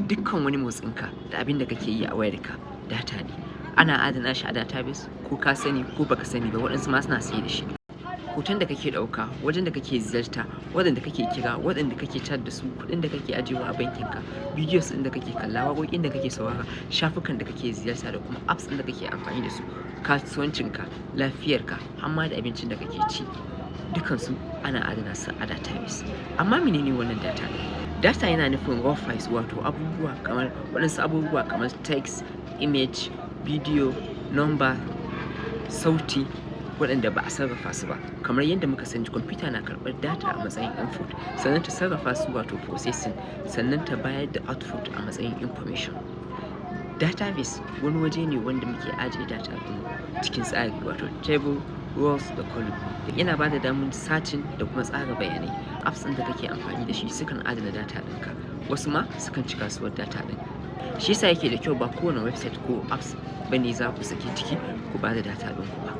dukkan wani motsinka da abin da kake yi a wayarka data ne. Ana adana shi a database ko ka sani ko baka sani ba, waɗansu ma suna siye da shi. Hoton da kake ɗauka, wajen da kake ziyarta, waɗanda kake kira, waɗanda kake chat da su, kuɗin da kake ajiyewa a bankinka, videos ɗin da kake kalla, waƙoƙin da kake saurara, shafukan da kake ziyarta da kuma apps ɗin da kake amfani da su, kasuwancinka, lafiyarka, har ma da abincin da kake ci. Dukansu ana adana su a database. Amma menene wannan data? Data yana nufin raw files, wato waɗansu abubuwa kamar text, image, video, number, sauti, waɗanda ba a sarrafa su ba. Kamar yadda muka sani, kwamfuta na karɓar data a matsayin input, sannan ta sarrafa su wato processing, sannan ta bayar da output a matsayin information. Database wani waje ne wanda muke ajiye data ɗin cikin tsari, wato table, rows da column. Yana ba da damar searching da kuma tsara bayanai. Apps ɗin da kake amfani da shi sukan adana data ɗinka, wasu ma sukan ci kasuwar data ɗin. Shi yasa yake da kyau ba kowane website ko apps bane za ku sake ciki ku ba da data ɗinku ba.